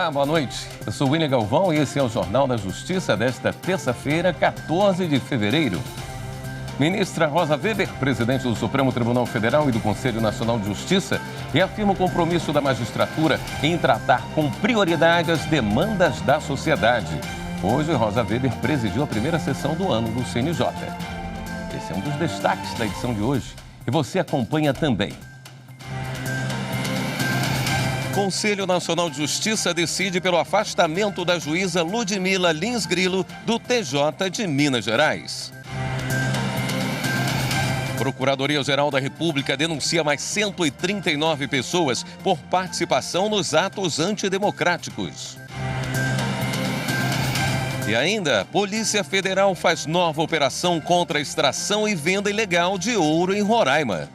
Olá, boa noite. Eu sou William Galvão e esse é o Jornal da Justiça desta terça-feira, 14 de fevereiro. Ministra Rosa Weber, presidente do Supremo Tribunal Federal e do Conselho Nacional de Justiça, reafirma o compromisso da magistratura em tratar com prioridade as demandas da sociedade. Hoje, Rosa Weber presidiu a primeira sessão do ano do CNJ. Esse é um dos destaques da edição de hoje e você acompanha também. Conselho Nacional de Justiça decide pelo afastamento da juíza Ludmila Lins Grilo do TJ de Minas Gerais. Procuradoria-Geral da República denuncia mais 139 pessoas por participação nos atos antidemocráticos. E ainda, Polícia Federal faz nova operação contra a extração e venda ilegal de ouro em Roraima.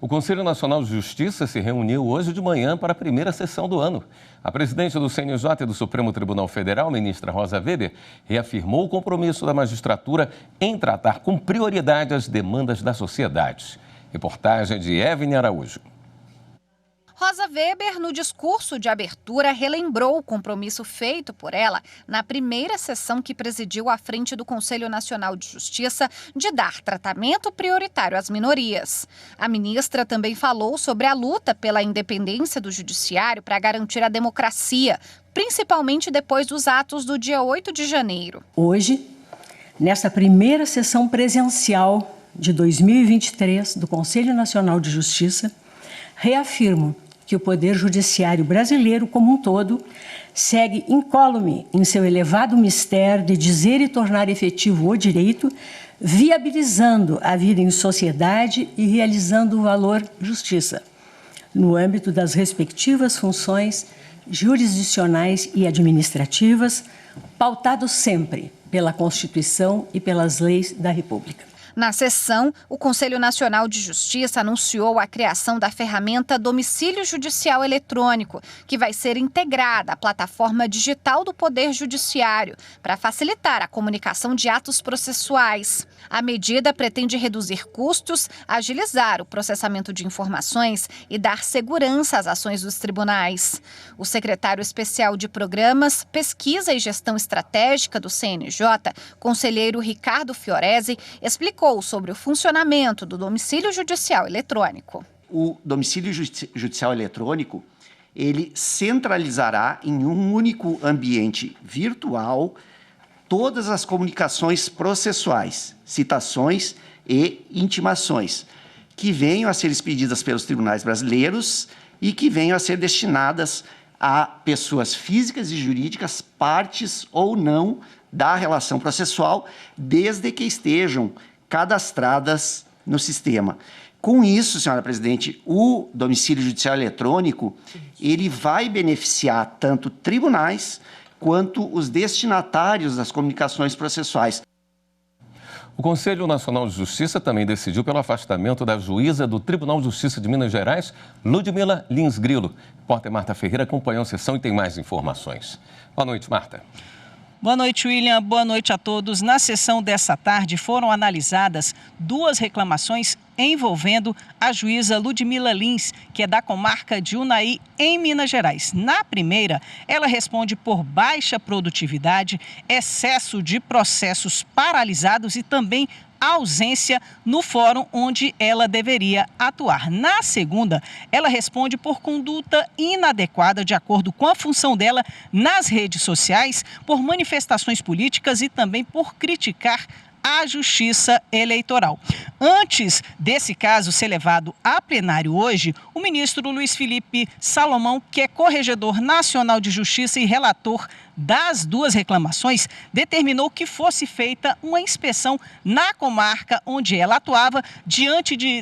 O Conselho Nacional de Justiça se reuniu hoje de manhã para a primeira sessão do ano. A presidente do CNJ e do Supremo Tribunal Federal, ministra Rosa Weber, reafirmou o compromisso da magistratura em tratar com prioridade as demandas da sociedade. Reportagem de Evelyn Araújo. Rosa Weber, no discurso de abertura, relembrou o compromisso feito por ela na primeira sessão que presidiu à frente do Conselho Nacional de Justiça de dar tratamento prioritário às minorias. A ministra também falou sobre a luta pela independência do judiciário para garantir a democracia, principalmente depois dos atos do dia 8 de janeiro. Hoje, nesta primeira sessão presencial de 2023 do Conselho Nacional de Justiça, reafirmo que o Poder Judiciário brasileiro como um todo segue incólume em seu elevado mistério de dizer e tornar efetivo o direito, viabilizando a vida em sociedade e realizando o valor justiça, no âmbito das respectivas funções jurisdicionais e administrativas, pautados sempre pela Constituição e pelas leis da República. Na sessão, o Conselho Nacional de Justiça anunciou a criação da ferramenta Domicílio Judicial Eletrônico, que vai ser integrada à plataforma digital do Poder Judiciário, para facilitar a comunicação de atos processuais. A medida pretende reduzir custos, agilizar o processamento de informações e dar segurança às ações dos tribunais. O secretário especial de Programas, Pesquisa e Gestão Estratégica do CNJ, conselheiro Ricardo Fiorese, explicou sobre o funcionamento do domicílio judicial eletrônico. O domicílio judicial eletrônico, ele centralizará em um único ambiente virtual todas as comunicações processuais, citações e intimações, que venham a ser expedidas pelos tribunais brasileiros e que venham a ser destinadas a pessoas físicas e jurídicas, partes ou não da relação processual, desde que estejam cadastradas no sistema. Com isso, senhora presidente, o domicílio judicial eletrônico, ele vai beneficiar tanto tribunais quanto os destinatários das comunicações processuais. O Conselho Nacional de Justiça também decidiu pelo afastamento da juíza do Tribunal de Justiça de Minas Gerais, Ludmila Lins Grilo. A repórter Marta Ferreira acompanhou a sessão e tem mais informações. Boa noite, Marta. Boa noite, William. Boa noite a todos. Na sessão dessa tarde foram analisadas duas reclamações envolvendo a juíza Ludmila Lins, que é da comarca de Unai, em Minas Gerais. Na primeira, ela responde por baixa produtividade, excesso de processos paralisados e também ausência no fórum onde ela deveria atuar. Na segunda, ela responde por conduta inadequada de acordo com a função dela nas redes sociais, por manifestações políticas e também por criticar a Justiça Eleitoral. Antes desse caso ser levado a plenário hoje, o ministro Luiz Felipe Salomão, que é corregedor nacional de Justiça e relator das duas reclamações, determinou que fosse feita uma inspeção na comarca onde ela atuava,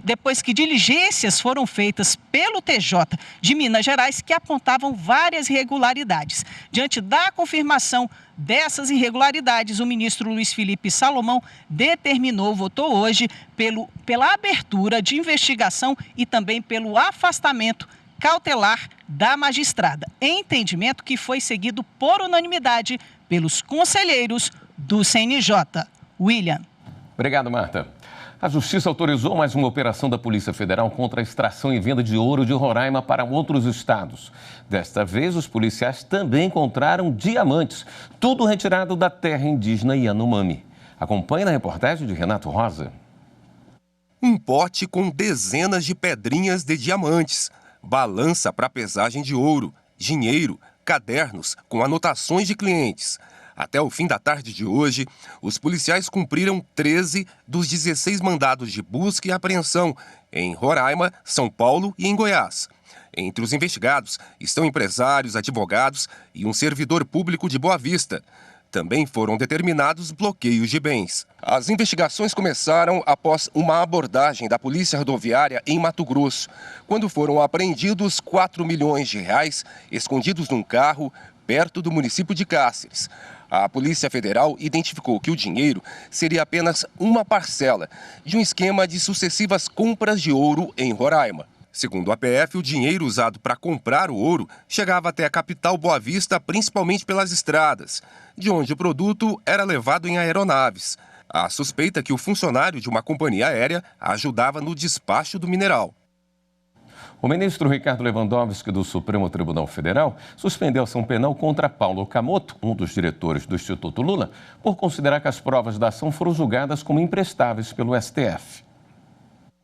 depois que diligências foram feitas pelo TJ de Minas Gerais que apontavam várias irregularidades. Diante da confirmação dessas irregularidades, o ministro Luiz Felipe Salomão votou hoje pela abertura de investigação e também pelo afastamento cautelar da magistrada, entendimento que foi seguido por unanimidade pelos conselheiros do CNJ. William. Obrigado, Marta. A Justiça autorizou mais uma operação da Polícia Federal contra a extração e venda de ouro de Roraima para outros estados. Desta vez, os policiais também encontraram diamantes, tudo retirado da terra indígena Yanomami. Acompanhe na reportagem de Renato Rosa. Um pote com dezenas de pedrinhas de diamantes, balança para pesagem de ouro, dinheiro, cadernos com anotações de clientes. Até o fim da tarde de hoje, os policiais cumpriram 13 dos 16 mandados de busca e apreensão em Roraima, São Paulo e em Goiás. Entre os investigados estão empresários, advogados e um servidor público de Boa Vista. Também foram determinados bloqueios de bens. As investigações começaram após uma abordagem da Polícia Rodoviária em Mato Grosso, quando foram apreendidos 4 milhões de reais escondidos num carro perto do município de Cáceres. A Polícia Federal identificou que o dinheiro seria apenas uma parcela de um esquema de sucessivas compras de ouro em Roraima. Segundo a PF, o dinheiro usado para comprar o ouro chegava até a capital Boa Vista, principalmente pelas estradas, de onde o produto era levado em aeronaves. A suspeita é que o funcionário de uma companhia aérea ajudava no despacho do mineral. O ministro Ricardo Lewandowski, do Supremo Tribunal Federal, suspendeu a ação penal contra Paulo Okamoto, um dos diretores do Instituto Lula, por considerar que as provas da ação foram julgadas como imprestáveis pelo STF.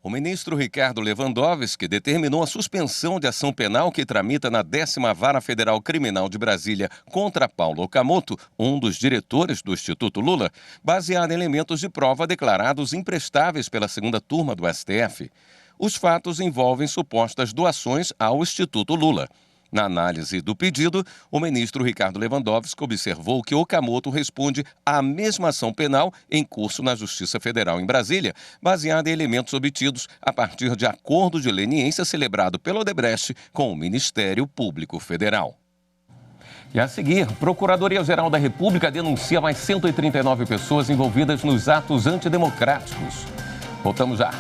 O ministro Ricardo Lewandowski determinou a suspensão de ação penal que tramita na 10ª Vara Federal Criminal de Brasília contra Paulo Okamoto, um dos diretores do Instituto Lula, baseada em elementos de prova declarados imprestáveis pela segunda turma do STF. Os fatos envolvem supostas doações ao Instituto Lula. Na análise do pedido, o ministro Ricardo Lewandowski observou que Okamoto responde à mesma ação penal em curso na Justiça Federal em Brasília, baseada em elementos obtidos a partir de acordo de leniência celebrado pelo Odebrecht com o Ministério Público Federal. E a seguir, Procuradoria-Geral da República denuncia mais 139 pessoas envolvidas nos atos antidemocráticos. Voltamos já.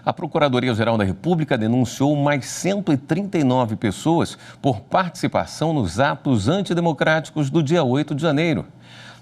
A Procuradoria-Geral da República denunciou mais 139 pessoas por participação nos atos antidemocráticos do dia 8 de janeiro.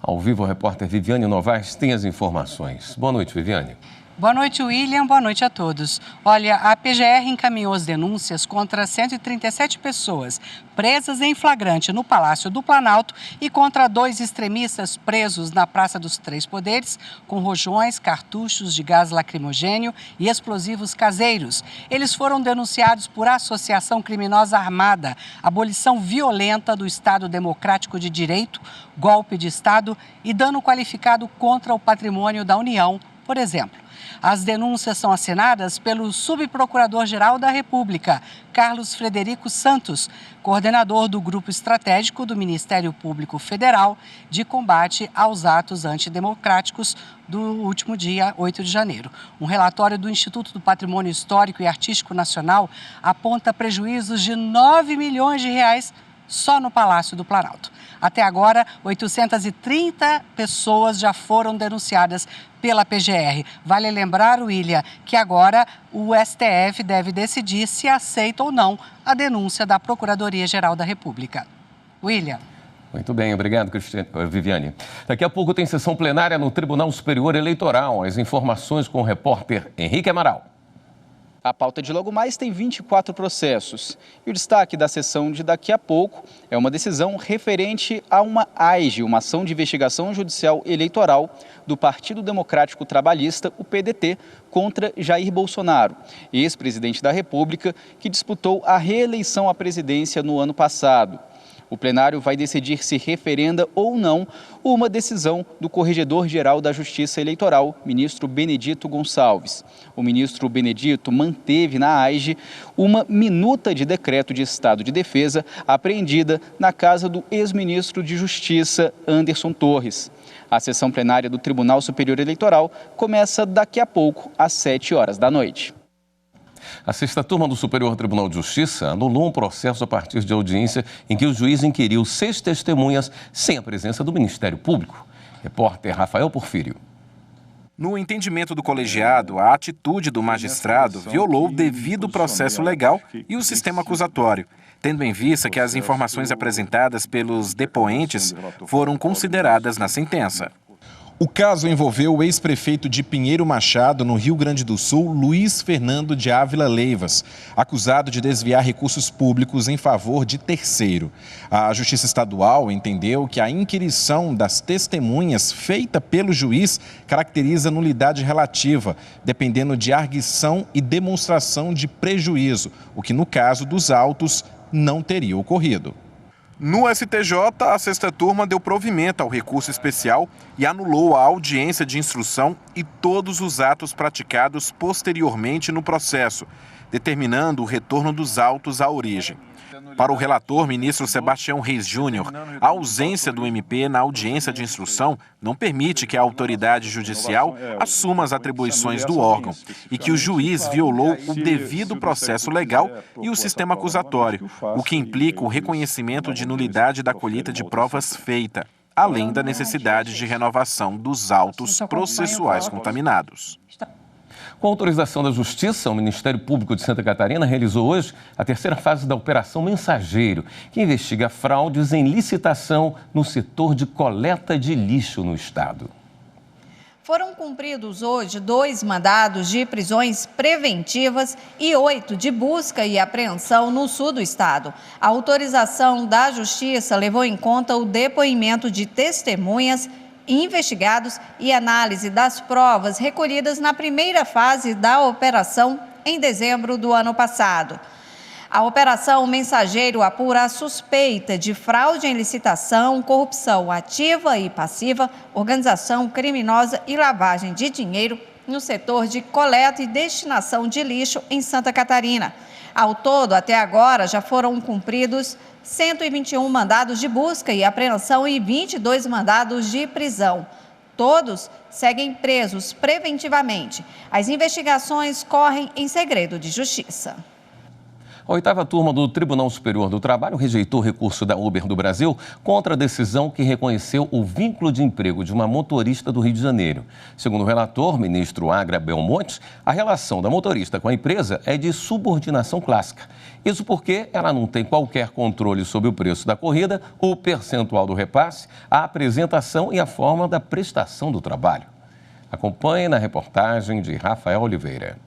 Ao vivo, a repórter Viviane Novaes tem as informações. Boa noite, Viviane. Boa noite, William. Boa noite a todos. Olha, a PGR encaminhou as denúncias contra 137 pessoas presas em flagrante no Palácio do Planalto e contra 2 extremistas presos na Praça dos Três Poderes com rojões, cartuchos de gás lacrimogênio e explosivos caseiros. Eles foram denunciados por associação criminosa armada, abolição violenta do Estado Democrático de Direito, golpe de Estado e dano qualificado contra o patrimônio da União, por exemplo. As denúncias são assinadas pelo Subprocurador-Geral da República, Carlos Frederico Santos, coordenador do Grupo Estratégico do Ministério Público Federal de combate aos atos antidemocráticos do último dia 8 de janeiro. Um relatório do Instituto do Patrimônio Histórico e Artístico Nacional aponta prejuízos de 9 milhões de reais só no Palácio do Planalto. Até agora, 830 pessoas já foram denunciadas pela PGR. Vale lembrar, William, que agora o STF deve decidir se aceita ou não a denúncia da Procuradoria-Geral da República. William. Muito bem, obrigado, Viviane. Daqui a pouco tem sessão plenária no Tribunal Superior Eleitoral. As informações com o repórter Henrique Amaral. A pauta de logo mais tem 24 processos. E o destaque da sessão de daqui a pouco é uma decisão referente a uma AIGE, uma ação de investigação judicial eleitoral do Partido Democrático Trabalhista, o PDT, contra Jair Bolsonaro, ex-presidente da República, que disputou a reeleição à presidência no ano passado. O plenário vai decidir se referenda ou não uma decisão do Corregedor-Geral da Justiça Eleitoral, ministro Benedito Gonçalves. O ministro Benedito manteve na AIGE uma minuta de decreto de estado de defesa apreendida na casa do ex-ministro de Justiça, Anderson Torres. A sessão plenária do Tribunal Superior Eleitoral começa daqui a pouco, às 7 horas da noite. A 6ª Turma do Superior Tribunal de Justiça anulou um processo a partir de audiência em que o juiz inquiriu 6 testemunhas sem a presença do Ministério Público. Repórter Rafael Porfírio. No entendimento do colegiado, a atitude do magistrado violou o devido processo legal e o sistema acusatório, tendo em vista que as informações apresentadas pelos depoentes foram consideradas na sentença. O caso envolveu o ex-prefeito de Pinheiro Machado, no Rio Grande do Sul, Luiz Fernando de Ávila Leivas, acusado de desviar recursos públicos em favor de terceiro. A Justiça Estadual entendeu que a inquirição das testemunhas feita pelo juiz caracteriza nulidade relativa, dependendo de arguição e demonstração de prejuízo, o que no caso dos autos não teria ocorrido. No STJ, a sexta turma deu provimento ao recurso especial e anulou a audiência de instrução e todos os atos praticados posteriormente no processo, determinando o retorno dos autos à origem. Para o relator, ministro Sebastião Reis Júnior, a ausência do MP na audiência de instrução não permite que a autoridade judicial assuma as atribuições do órgão e que o juiz violou o devido processo legal e o sistema acusatório, o que implica o reconhecimento de nulidade da colheita de provas feita, além da necessidade de renovação dos autos processuais contaminados. Com autorização da Justiça, o Ministério Público de Santa Catarina realizou hoje a terceira fase da Operação Mensageiro, que investiga fraudes em licitação no setor de coleta de lixo no estado. Foram cumpridos hoje 2 mandados de prisões preventivas e 8 de busca e apreensão no sul do estado. A autorização da Justiça levou em conta o depoimento de testemunhas, investigados e análise das provas recolhidas na primeira fase da operação em dezembro do ano passado. A Operação Mensageiro apura a suspeita de fraude em licitação, corrupção ativa e passiva, organização criminosa e lavagem de dinheiro no setor de coleta e destinação de lixo em Santa Catarina. Ao todo, até agora, já foram cumpridos 121 mandados de busca e apreensão e 22 mandados de prisão. Todos seguem presos preventivamente. As investigações correm em segredo de justiça. A 8ª turma do Tribunal Superior do Trabalho rejeitou o recurso da Uber do Brasil contra a decisão que reconheceu o vínculo de emprego de uma motorista do Rio de Janeiro. Segundo o relator, ministro Agra Belmonte, a relação da motorista com a empresa é de subordinação clássica. Isso porque ela não tem qualquer controle sobre o preço da corrida, o percentual do repasse, a apresentação e a forma da prestação do trabalho. Acompanhe na reportagem de Rafael Oliveira.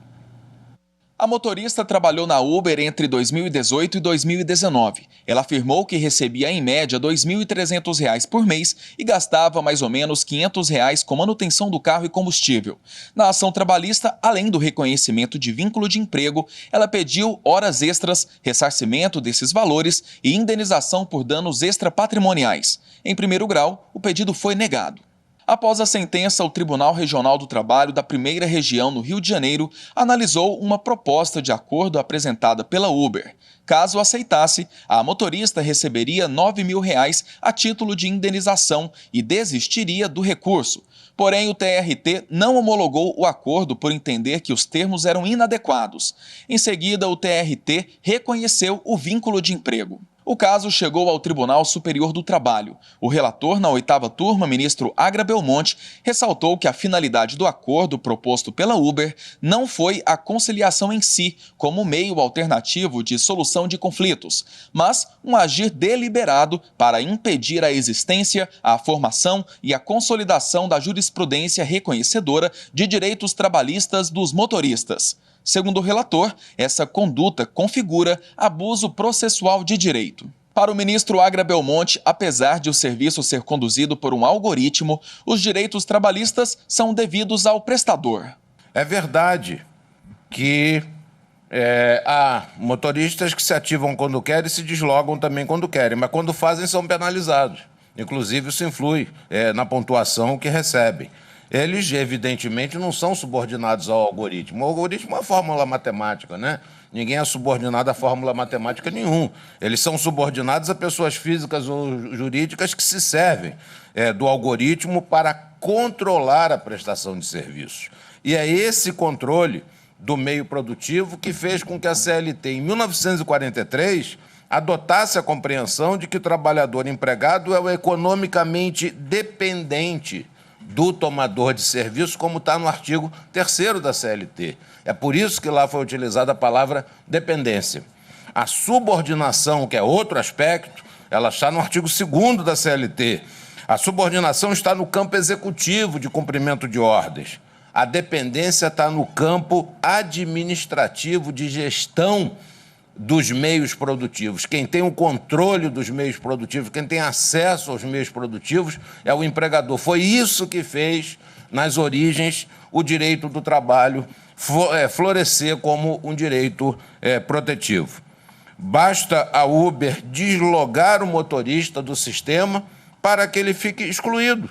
A motorista trabalhou na Uber entre 2018 e 2019. Ela afirmou que recebia em média R$ 2.300 por mês e gastava mais ou menos R$ 500 com manutenção do carro e combustível. Na ação trabalhista, além do reconhecimento de vínculo de emprego, ela pediu horas extras, ressarcimento desses valores e indenização por danos extrapatrimoniais. Em primeiro grau, o pedido foi negado. Após a sentença, o Tribunal Regional do Trabalho da 1ª Região, no Rio de Janeiro, analisou uma proposta de acordo apresentada pela Uber. Caso aceitasse, a motorista receberia R$ 9.000 a título de indenização e desistiria do recurso. Porém, o TRT não homologou o acordo por entender que os termos eram inadequados. Em seguida, o TRT reconheceu o vínculo de emprego. O caso chegou ao Tribunal Superior do Trabalho. O relator na 8ª turma, ministro Agra Belmonte, ressaltou que a finalidade do acordo proposto pela Uber não foi a conciliação em si, como meio alternativo de solução de conflitos, mas um agir deliberado para impedir a existência, a formação e a consolidação da jurisprudência reconhecedora de direitos trabalhistas dos motoristas. Segundo o relator, essa conduta configura abuso processual de direito. Para o ministro Agra Belmonte, apesar de o serviço ser conduzido por um algoritmo, os direitos trabalhistas são devidos ao prestador. É verdade que há motoristas que se ativam quando querem e se deslogam também quando querem, mas quando fazem são penalizados. Inclusive, isso influi na pontuação que recebem. Eles, evidentemente, não são subordinados ao algoritmo. O algoritmo é uma fórmula matemática, né? Ninguém é subordinado à fórmula matemática nenhum. Eles são subordinados a pessoas físicas ou jurídicas que se servem do algoritmo para controlar a prestação de serviços. E é esse controle do meio produtivo que fez com que a CLT, em 1943, adotasse a compreensão de que o trabalhador empregado é o economicamente dependente do tomador de serviço, como está no artigo 3º da CLT. É por isso que lá foi utilizada a palavra dependência. A subordinação, que é outro aspecto, ela está no artigo 2º da CLT. A subordinação está no campo executivo de cumprimento de ordens. A dependência está no campo administrativo de gestão dos meios produtivos. Quem tem o controle dos meios produtivos, quem tem acesso aos meios produtivos é o empregador. Foi isso que fez, nas origens, o direito do trabalho florescer como um direito protetivo. Basta a Uber deslogar o motorista do sistema para que ele fique excluído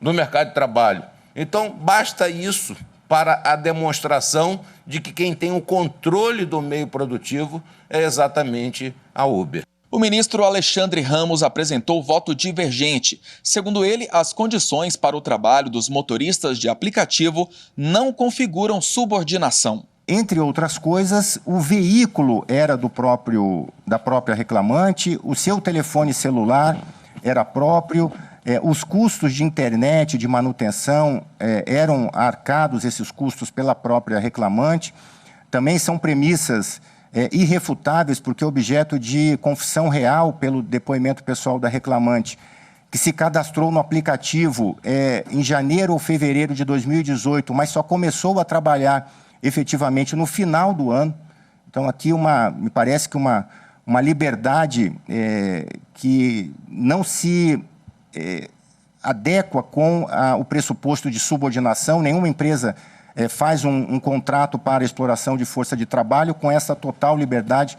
do mercado de trabalho. Então, basta isso para a demonstração de que quem tem o controle do meio produtivo é exatamente a Uber. O ministro Alexandre Ramos apresentou voto divergente. Segundo ele, as condições para o trabalho dos motoristas de aplicativo não configuram subordinação. Entre outras coisas, o veículo era da própria reclamante, o seu telefone celular era próprio, os custos de internet, de manutenção, eram arcados, esses custos, pela própria reclamante. Também são premissas irrefutáveis, porque objeto de confissão real pelo depoimento pessoal da reclamante, que se cadastrou no aplicativo em janeiro ou fevereiro de 2018, mas só começou a trabalhar efetivamente no final do ano. Então, aqui me parece que uma liberdade que não se adequa com o pressuposto de subordinação. Nenhuma empresa faz um contrato para exploração de força de trabalho com essa total liberdade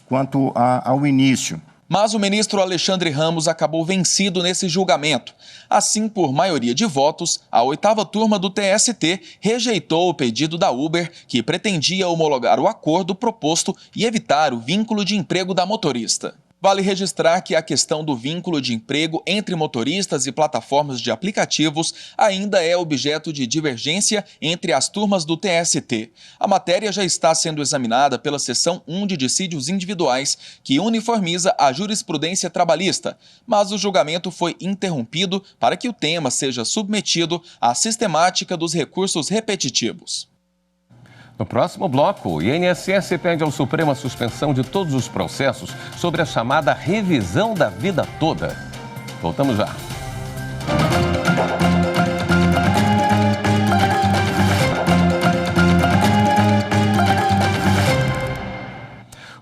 quanto ao início. Mas o ministro Alexandre Ramos acabou vencido nesse julgamento. Assim, por maioria de votos, a 8ª turma do TST rejeitou o pedido da Uber, que pretendia homologar o acordo proposto e evitar o vínculo de emprego da motorista. Vale registrar que a questão do vínculo de emprego entre motoristas e plataformas de aplicativos ainda é objeto de divergência entre as turmas do TST. A matéria já está sendo examinada pela Seção 1 de Dissídios Individuais, que uniformiza a jurisprudência trabalhista, mas o julgamento foi interrompido para que o tema seja submetido à sistemática dos recursos repetitivos. No próximo bloco, o INSS pede ao Supremo a suspensão de todos os processos sobre a chamada revisão da vida toda. Voltamos já.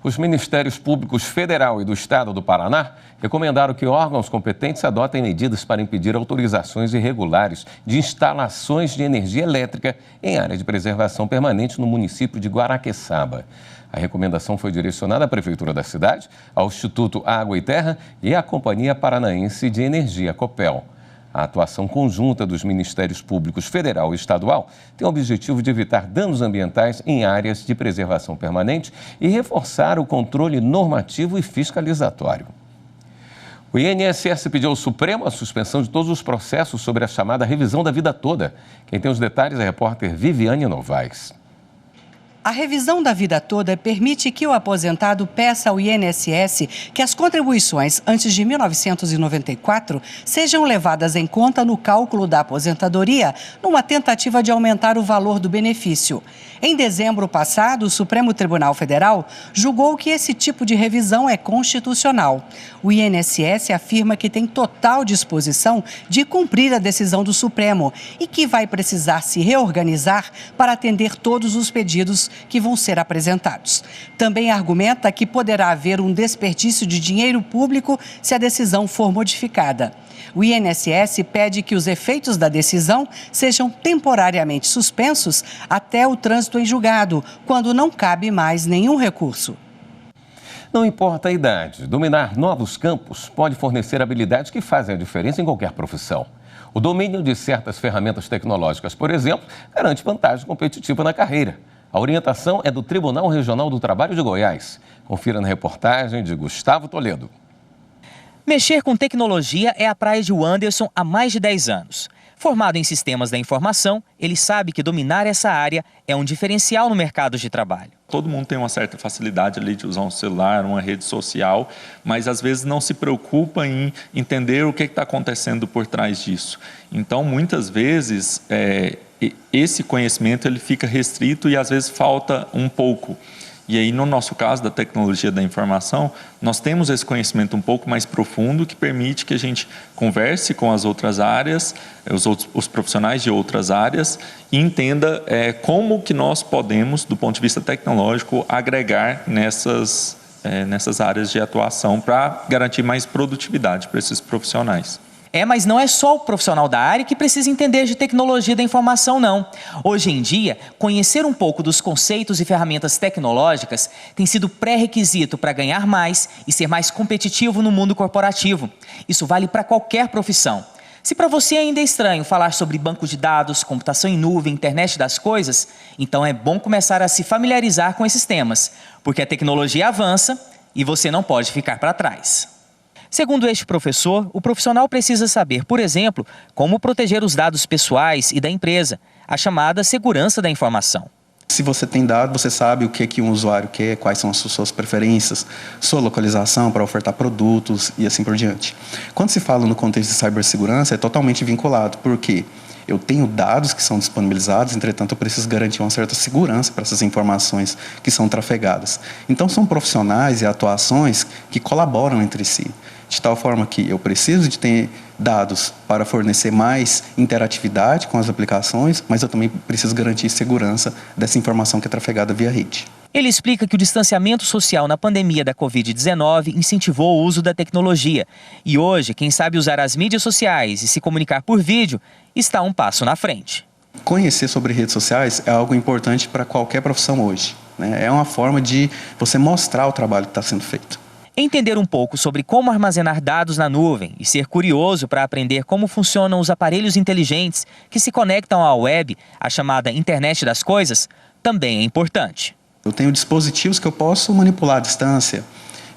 Os Ministérios Públicos Federal e do Estado do Paraná recomendaram que órgãos competentes adotem medidas para impedir autorizações irregulares de instalações de energia elétrica em área de preservação permanente no município de Guaraqueçaba. A recomendação foi direcionada à Prefeitura da cidade, ao Instituto Água e Terra e à Companhia Paranaense de Energia, Copel. A atuação conjunta dos Ministérios Públicos Federal e Estadual tem o objetivo de evitar danos ambientais em áreas de preservação permanente e reforçar o controle normativo e fiscalizatório. O INSS pediu ao Supremo a suspensão de todos os processos sobre a chamada revisão da vida toda. Quem tem os detalhes é a repórter Viviane Novaes. A revisão da vida toda permite que o aposentado peça ao INSS que as contribuições antes de 1994 sejam levadas em conta no cálculo da aposentadoria, numa tentativa de aumentar o valor do benefício. Em dezembro passado, o Supremo Tribunal Federal julgou que esse tipo de revisão é constitucional. O INSS afirma que tem total disposição de cumprir a decisão do Supremo e que vai precisar se reorganizar para atender todos os pedidos que vão ser apresentados. Também argumenta que poderá haver um desperdício de dinheiro público se a decisão for modificada. O INSS pede que os efeitos da decisão sejam temporariamente suspensos até o trânsito em julgado, quando não cabe mais nenhum recurso. Não importa a idade, dominar novos campos pode fornecer habilidades que fazem a diferença em qualquer profissão. O domínio de certas ferramentas tecnológicas, por exemplo, garante vantagem competitiva na carreira. A orientação é do Tribunal Regional do Trabalho de Goiás. Confira na reportagem de Gustavo Toledo. Mexer com tecnologia é a praia de Anderson há mais de 10 anos. Formado em sistemas da informação, ele sabe que dominar essa área é um diferencial no mercado de trabalho. Todo mundo tem uma certa facilidade ali de usar um celular, uma rede social, mas às vezes não se preocupa em entender o que está acontecendo por trás disso. Então, muitas vezes, esse conhecimento ele fica restrito e às vezes falta um pouco. E aí, no nosso caso, da tecnologia da informação, nós temos esse conhecimento um pouco mais profundo que permite que a gente converse com as outras áreas, os profissionais de outras áreas e entenda como que nós podemos, do ponto de vista tecnológico, agregar nessas áreas de atuação para garantir mais produtividade para esses profissionais. Mas não é só o profissional da área que precisa entender de tecnologia da informação, não. Hoje em dia, conhecer um pouco dos conceitos e ferramentas tecnológicas tem sido pré-requisito para ganhar mais e ser mais competitivo no mundo corporativo. Isso vale para qualquer profissão. Se para você ainda é estranho falar sobre banco de dados, computação em nuvem, internet das coisas, então é bom começar a se familiarizar com esses temas, porque a tecnologia avança e você não pode ficar para trás. Segundo este professor, o profissional precisa saber, por exemplo, como proteger os dados pessoais e da empresa, a chamada segurança da informação. Se você tem dado, você sabe o que um usuário quer, quais são as suas preferências, sua localização para ofertar produtos e assim por diante. Quando se fala no contexto de cibersegurança, é totalmente vinculado, porque eu tenho dados que são disponibilizados, entretanto eu preciso garantir uma certa segurança para essas informações que são trafegadas. Então são profissionais e atuações que colaboram entre si, de tal forma que eu preciso de ter dados para fornecer mais interatividade com as aplicações, mas eu também preciso garantir segurança dessa informação que é trafegada via rede. Ele explica que o distanciamento social na pandemia da Covid-19 incentivou o uso da tecnologia. E hoje, quem sabe usar as mídias sociais e se comunicar por vídeo está um passo na frente. Conhecer sobre redes sociais é algo importante para qualquer profissão hoje, né? É uma forma de você mostrar o trabalho que está sendo feito. Entender um pouco sobre como armazenar dados na nuvem e ser curioso para aprender como funcionam os aparelhos inteligentes que se conectam à web, a chamada internet das coisas, também é importante. Eu tenho dispositivos que eu posso manipular à distância.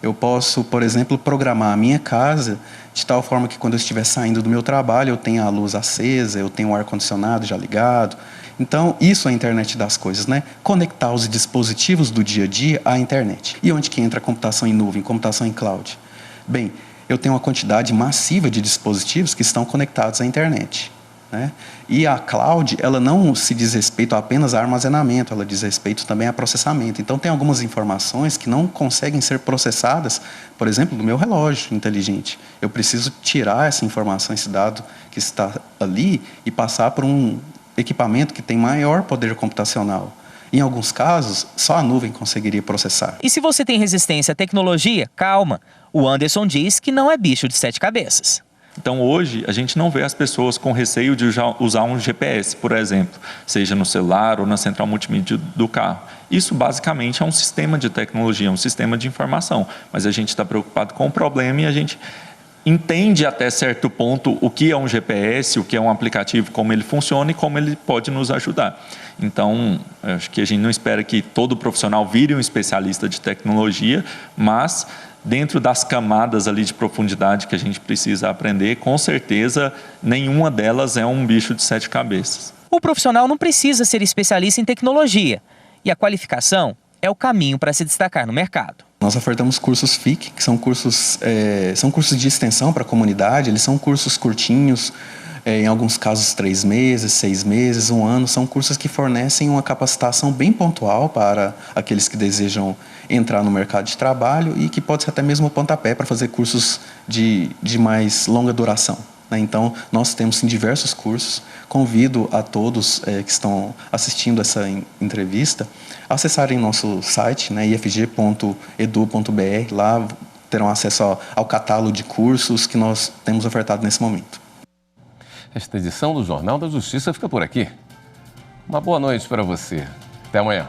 Eu posso, por exemplo, programar a minha casa de tal forma que quando eu estiver saindo do meu trabalho eu tenha a luz acesa, eu tenho o ar-condicionado já ligado. Então, isso é a internet das coisas, né? Conectar os dispositivos do dia a dia à internet. E onde que entra a computação em nuvem, computação em cloud? Bem, eu tenho uma quantidade massiva de dispositivos que estão conectados à internet, né? E a cloud, ela não se diz respeito apenas a armazenamento, ela diz respeito também a processamento. Então, tem algumas informações que não conseguem ser processadas, por exemplo, do meu relógio inteligente. Eu preciso tirar essa informação, esse dado que está ali e passar por um equipamento que tem maior poder computacional. Em alguns casos, só a nuvem conseguiria processar. E se você tem resistência à tecnologia, calma. O Anderson diz que não é bicho de 7 cabeças. Então, hoje, a gente não vê as pessoas com receio de usar um GPS, por exemplo, seja no celular ou na central multimídia do carro. Isso, basicamente, é um sistema de tecnologia, um sistema de informação. Mas a gente está preocupado com o problema e a gente entende até certo ponto o que é um GPS, o que é um aplicativo, como ele funciona e como ele pode nos ajudar. Então, acho que a gente não espera que todo profissional vire um especialista de tecnologia, mas dentro das camadas ali de profundidade que a gente precisa aprender, com certeza nenhuma delas é um bicho de 7 cabeças. O profissional não precisa ser especialista em tecnologia e a qualificação é o caminho para se destacar no mercado. Nós ofertamos cursos FIC, que são cursos de extensão para a comunidade. Eles são cursos curtinhos, em alguns casos 3 meses, 6 meses, 1 ano. São cursos que fornecem uma capacitação bem pontual para aqueles que desejam entrar no mercado de trabalho e que pode ser até mesmo o pontapé para fazer cursos de mais longa duração. Então, nós temos sim, diversos cursos. Convido a todos que estão assistindo essa entrevista a acessarem nosso site, né, ifg.edu.br. Lá terão acesso ao catálogo de cursos que nós temos ofertado nesse momento. Esta edição do Jornal da Justiça fica por aqui. Uma boa noite para você. Até amanhã.